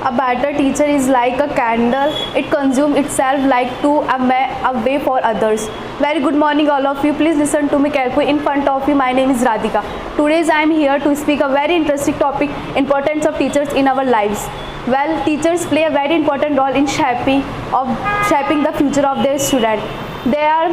A better teacher is like a candle. It consumes itself like to a way for others. Very good morning all of you. Please listen to me carefully. In front of you, my name is Radhika. Today I am here to speak a very interesting topic, importance of teachers in our lives. Well, teachers play a very important role in shaping the future of their student. They are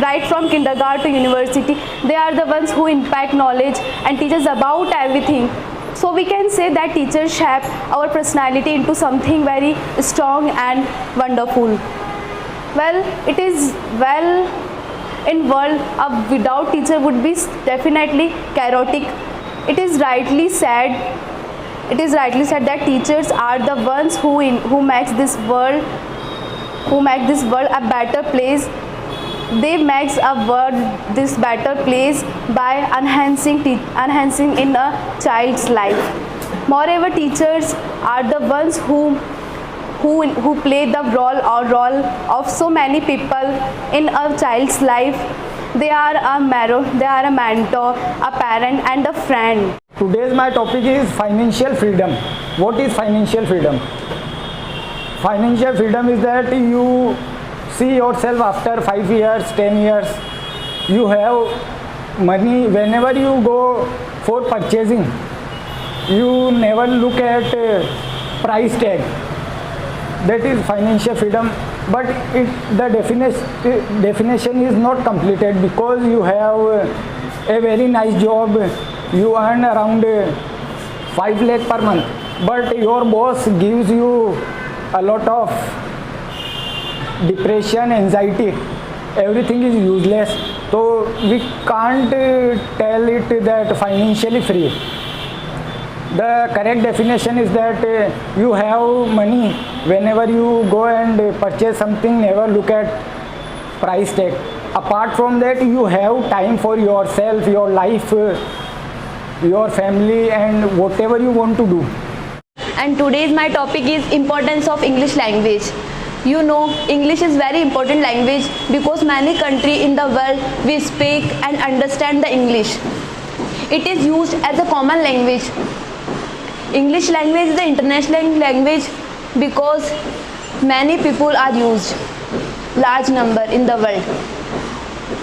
right from kindergarten to university. They are the ones who impact knowledge and teach us about everything. So we can say that teachers shape our personality into something very strong and wonderful. Well, it is in world without teacher would be definitely chaotic. It is rightly said that teachers are the ones who makes this world a better place. They makes this better place by enhancing in a child's life. Moreover, teachers are the ones who play the role of so many people in a child's life. They are a mentor, a parent, and a friend. Today's my topic is financial freedom. What is financial freedom? Financial freedom is that you see yourself after 5 years, 10 years, you have money. Whenever you go for purchasing, you never look at price tag. That is financial freedom, but the definition is not completed, because you have a very nice job, you earn around 5 lakh per month, but your boss gives you a lot of depression, anxiety, everything is useless. So we can't tell it that financially free. The correct definition is that you have money. Whenever you go and purchase something, never look at price tag. Apart from that, you have time for yourself, your life, your family, and whatever you want to do. And today's my topic is importance of English language. You know, English is very important language because many countries in the world we speak and understand the English. It is used as a common language. English language is the international language because many people are used, large number in the world.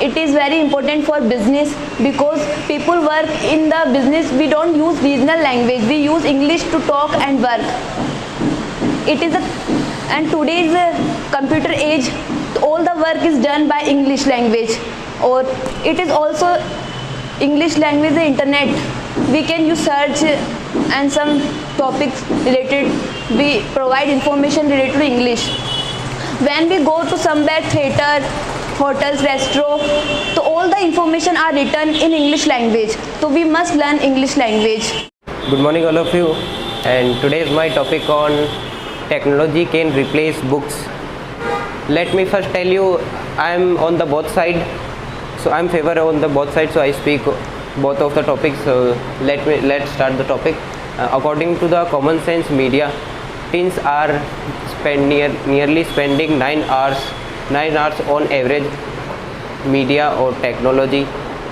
It is very important for business because people work in the business. We don't use regional language. We use English to talk and work. And today's computer age, all the work is done by English language, or it is also English language, the internet. We can use search and some topics related. We provide information related to English. When we go to somewhere, theater, hotels, restaurant, so all the information are written in English language. So we must learn English language. Good morning all of you, and today is my topic on technology can replace books. Let me first tell you, I am on the both side, so I am favor on the both sides, so I speak both of the topics. So let's start the topic. According to the common sense media, teens are nearly spending 9 hours on average media or technology.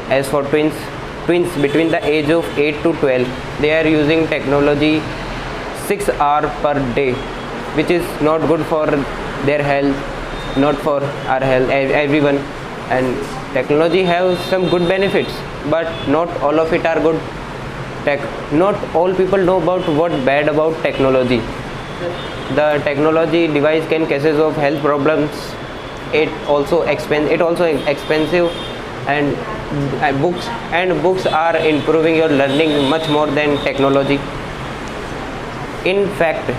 As for twins between the age of 8 to 12, they are using technology 6 hours per day, which is not good for their health, not for our health, everyone. And technology has some good benefits, but not all of it are good. Not all people know about what bad about technology. The technology device can causes of health problems. It also expensive, and books are improving your learning much more than technology. In fact,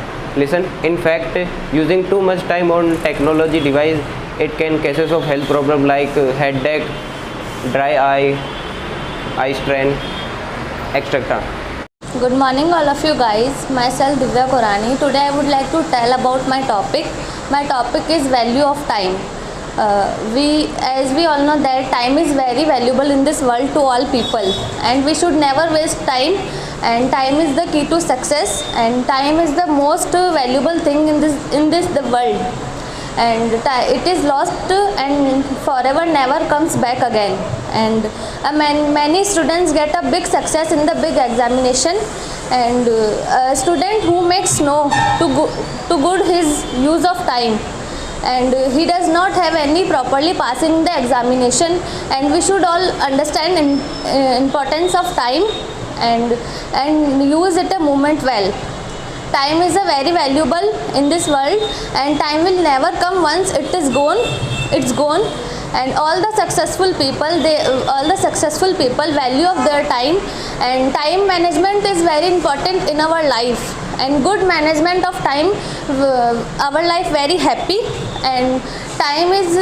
using too much time on technology device, it can causes of health problem like headache, dry eye strain, etc. Good morning all of you guys. Myself Divya Korani. Today I would like to tell about my topic. My topic is value of time. As we all know that time is very valuable in this world to all people, and we should never waste time, and time is the key to success, and time is the most valuable thing in the world, and it is lost and forever never comes back again. And many students get a big success in the big examination, and a student who makes no to to good his use of time, and he does not have any properly passing the examination. And we should all understand importance of time and use it a moment well. Time is a very valuable in this world, and time will never come. Once it is gone, it's gone. And all the successful people value of their time, and time management is very important in our life. And good management of time, our life very happy. And time is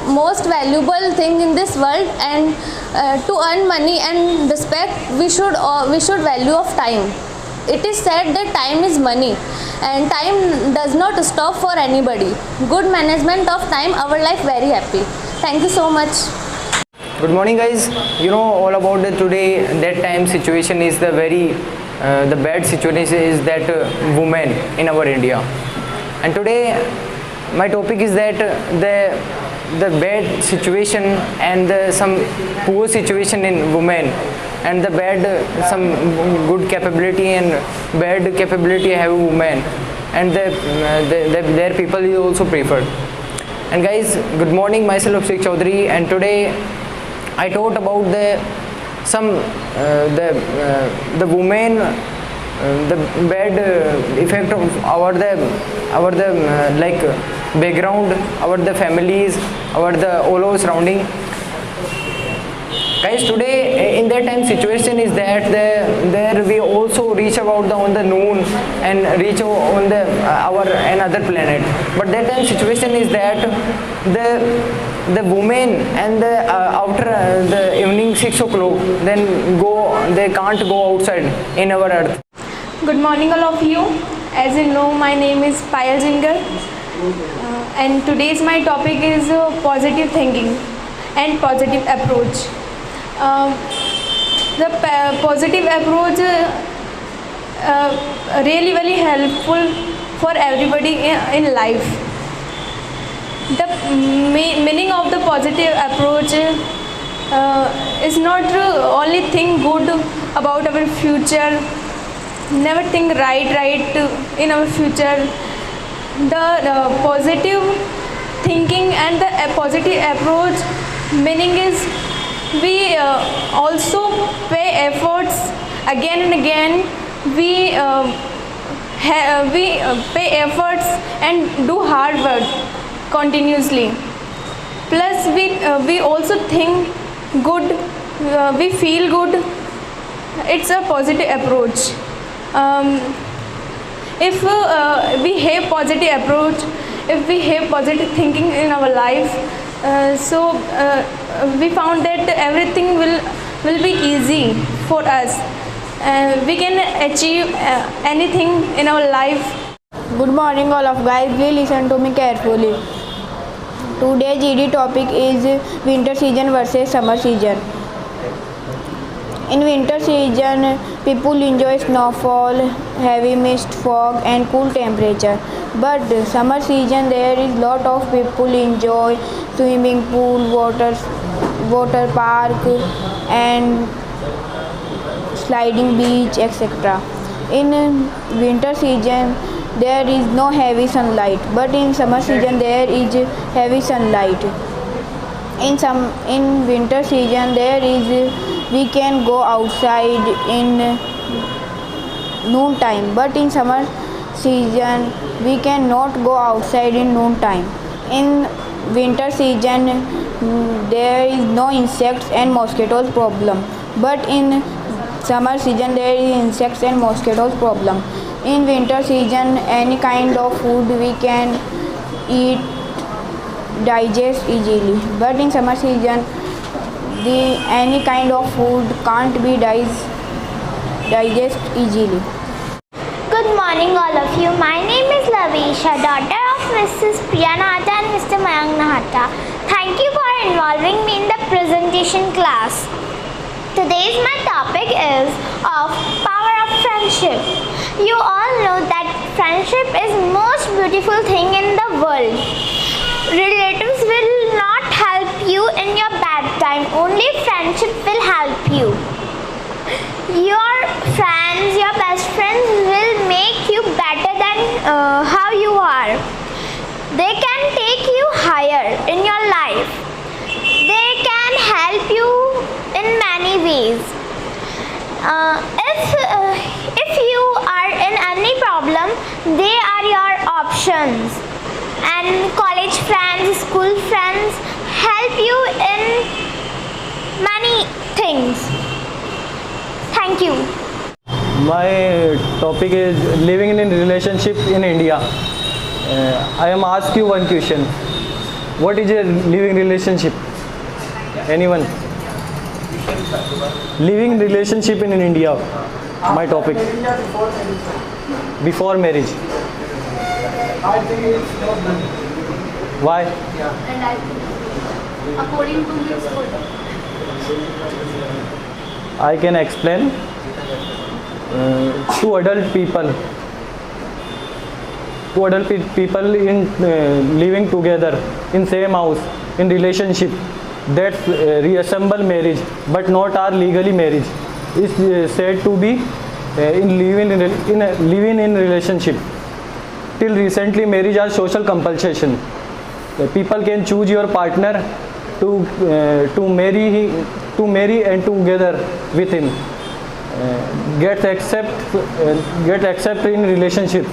most valuable thing in this world, and to earn money and respect, we should value of time. It is said that time is money, and time does not stop for anybody. Good management of time, our life very happy. Thank you so much. Good morning, guys. You know all about the today that time situation is the very the bad situation is that women in our India. And today my topic is that the bad situation and some poor situation in women, and the bad some good capability and bad capability have women, and their people is also preferred. And guys, good morning, myself Abhishek Chaudhary, and today I taught about the women, the bad effect of our like background, our the families, our the all over surrounding. Guys, today in that time situation is that there we also reach about on the noon and reach on the our another planet. But that time situation is that the women and the after the evening 6 o'clock they can't go outside in our earth. Good morning all of you. As you know, my name is Payal Jingal, and today's my topic is positive thinking and positive approach. The positive approach really very helpful for everybody in life. The meaning of the positive approach is not only think good about our future, never think right in our future. The positive thinking and the positive approach meaning is we also pay efforts again and again. We pay efforts and do hard work continuously. Plus we also think good, we feel good. It's a positive approach. If we have positive approach, if we have positive thinking in our life, we found that everything will be easy for us. We can achieve anything in our life. Good morning all of guys, please listen to me carefully. Today's GD topic is winter season versus summer season. In winter season, people enjoy snowfall, heavy mist, fog and cool temperature. But summer season there is lot of people enjoy swimming pool, water park and sliding beach, etc. In winter season there is no heavy sunlight, but in summer season there is heavy sunlight. In winter season we can go outside in noon time, but in summer season we cannot go outside in noon time. In winter season there is no insects and mosquitoes problem, but in summer season there is insects and mosquitoes problem. In winter season any kind of food we can eat, digest easily, but in summer season any kind of food can't be digest easily. Good morning all of you. My name is Lavisha, daughter of Mrs. Priya Nahata and Mr. Mayank Nahata. Thank you for involving me in the presentation class. Today's my topic is of power of friendship. You all know that friendship is most beautiful thing in the world. Relatives will not help you in your bad time, only friendship will help you. Your friends, your best friends will make you better than are. They can take you higher in your life. They can help you in many ways. If you are in any problem, they are your options. And college friends, school friends help you in many things. Thank you. My topic is living in a relationship in India. I am ask you one question. What is a living relationship? Anyone? Living relationship in India. My topic. Before marriage. Why? And I think, according to his I can explain. Two adult people in living together in same house in relationship that reassemble marriage but not are legally marriage is said to be in living in relationship. Till recently marriage are social compulsion. People can choose your partner to marry and together with him. Get accept in relationship